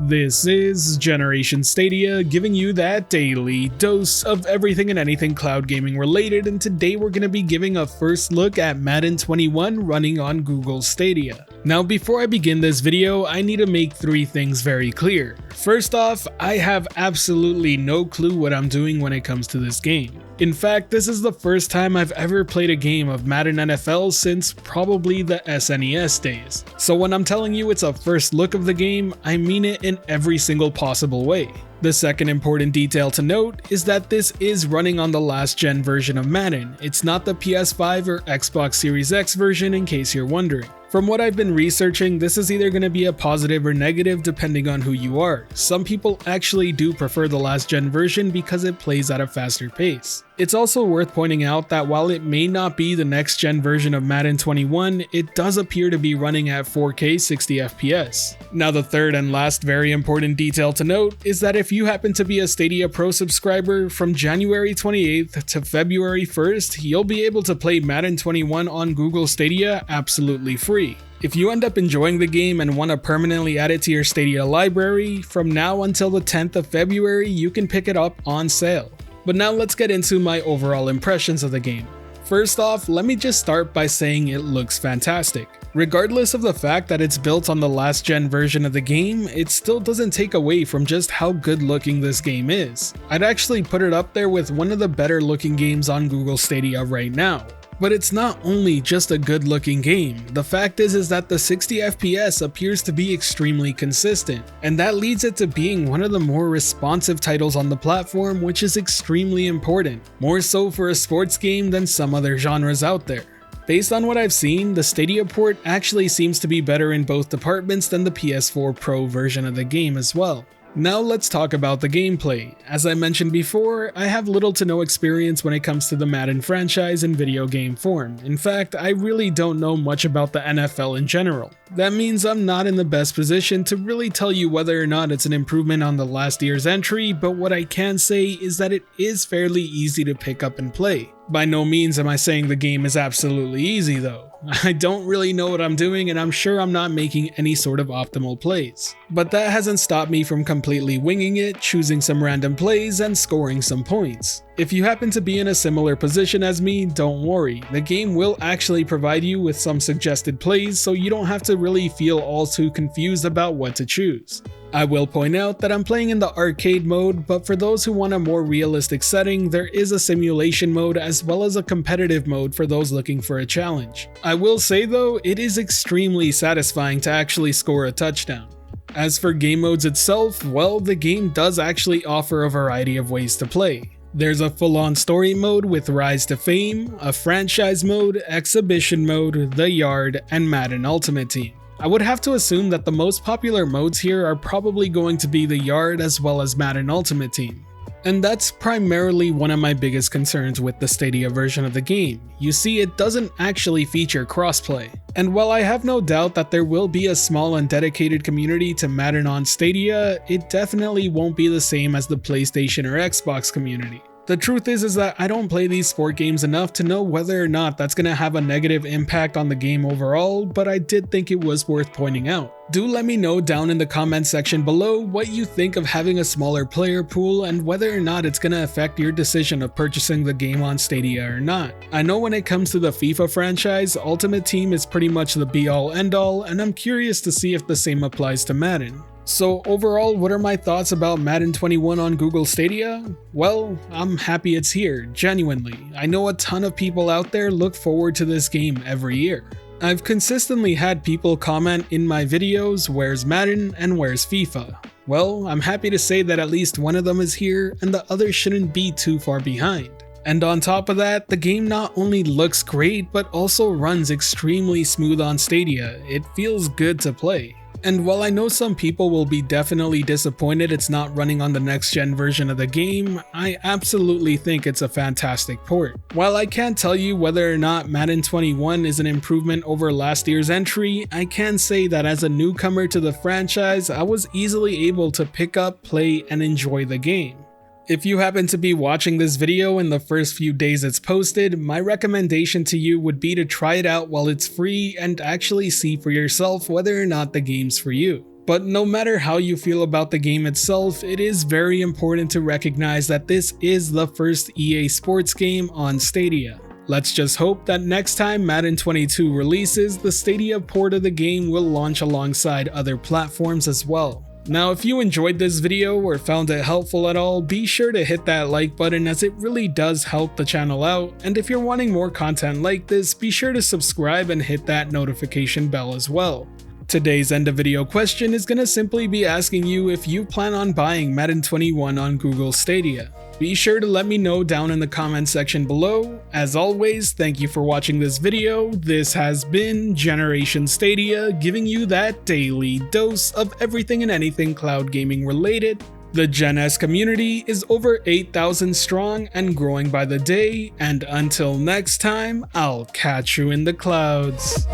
This is Generation Stadia, giving you that daily dose of everything and anything cloud gaming related, and today we're going to be giving a first look at Madden 21 running on Google Stadia. Now before I begin this video, I need to make three things very clear. First off, I have absolutely no clue what I'm doing when it comes to this game. In fact, this is the first time I've ever played a game of Madden NFL since probably the SNES days. So when I'm telling you it's a first look of the game, I mean it in every single possible way. The second important detail to note is that this is running on the last gen version of Madden. It's not the PS5 or Xbox Series X version, in case you're wondering. From what I've been researching, this is either going to be a positive or negative depending on who you are. Some people actually do prefer the last gen version because it plays at a faster pace. It's also worth pointing out that while it may not be the next gen version of Madden 21, it does appear to be running at 4K 60 FPS. Now the third and last very important detail to note is that if you happen to be a Stadia Pro subscriber, from January 28th to February 1st, you'll be able to play Madden 21 on Google Stadia absolutely free. If you end up enjoying the game and want to permanently add it to your Stadia library, from now until the 10th of February, you can pick it up on sale. But now let's get into my overall impressions of the game. First off, let me just start by saying it looks fantastic. Regardless of the fact that it's built on the last gen version of the game, it still doesn't take away from just how good looking this game is. I'd actually put it up there with one of the better looking games on Google Stadia right now. But it's not only just a good looking game. The fact is that the 60 FPS appears to be extremely consistent, and that leads it to being one of the more responsive titles on the platform, which is extremely important, more so for a sports game than some other genres out there. Based on what I've seen, the Stadia port actually seems to be better in both departments than the PS4 Pro version of the game as well. Now let's talk about the gameplay. As I mentioned before, I have little to no experience when it comes to the Madden franchise in video game form. In fact, I really don't know much about the NFL in general. That means I'm not in the best position to really tell you whether or not it's an improvement on the last year's entry, but what I can say is that it is fairly easy to pick up and play. By no means am I saying the game is absolutely easy though. I don't really know what I'm doing, and I'm sure I'm not making any sort of optimal plays. But that hasn't stopped me from completely winging it, choosing some random plays, and scoring some points. If you happen to be in a similar position as me, don't worry. The game will actually provide you with some suggested plays, so you don't have to really feel all too confused about what to choose. I will point out that I'm playing in the arcade mode, but for those who want a more realistic setting, there is a simulation mode as well as a competitive mode for those looking for a challenge. I will say though, it is extremely satisfying to actually score a touchdown. As for game modes itself, well, the game does actually offer a variety of ways to play. There's a full-on story mode with Rise to Fame, a franchise mode, exhibition mode, the Yard, and Madden Ultimate Team. I would have to assume that the most popular modes here are probably going to be the Yard as well as Madden Ultimate Team. And that's primarily one of my biggest concerns with the Stadia version of the game. You see, it doesn't actually feature crossplay. And while I have no doubt that there will be a small and dedicated community to Madden on Stadia, it definitely won't be the same as the PlayStation or Xbox community. The truth is that I don't play these sport games enough to know whether or not that's going to have a negative impact on the game overall, but I did think it was worth pointing out. Do let me know down in the comment section below what you think of having a smaller player pool and whether or not it's going to affect your decision of purchasing the game on Stadia or not. I know when it comes to the FIFA franchise, Ultimate Team is pretty much the be-all end-all, and I'm curious to see if the same applies to Madden. So overall, what are my thoughts about Madden 21 on Google Stadia? Well, I'm happy it's here, genuinely. I know a ton of people out there look forward to this game every year. I've consistently had people comment in my videos, where's Madden and where's FIFA? Well, I'm happy to say that at least one of them is here and the other shouldn't be too far behind. And on top of that, the game not only looks great but also runs extremely smooth on Stadia. It feels good to play. And while I know some people will be definitely disappointed it's not running on the next gen version of the game, I absolutely think it's a fantastic port. While I can't tell you whether or not Madden 21 is an improvement over last year's entry, I can say that as a newcomer to the franchise, I was easily able to pick up, play, and enjoy the game. If you happen to be watching this video in the first few days it's posted, my recommendation to you would be to try it out while it's free and actually see for yourself whether or not the game's for you. But no matter how you feel about the game itself, it is very important to recognize that this is the first EA Sports game on Stadia. Let's just hope that next time Madden 22 releases, the Stadia port of the game will launch alongside other platforms as well. Now, if you enjoyed this video or found it helpful at all, be sure to hit that like button as it really does help the channel out, and if you're wanting more content like this, be sure to subscribe and hit that notification bell as well. Today's end of video question is gonna simply be asking you if you plan on buying Madden 21 on Google Stadia. Be sure to let me know down in the comment section below. As always, thank you for watching this video. This has been Generation Stadia, giving you that daily dose of everything and anything cloud gaming related. The Gen S community is over 8,000 strong and growing by the day, and until next time, I'll catch you in the clouds.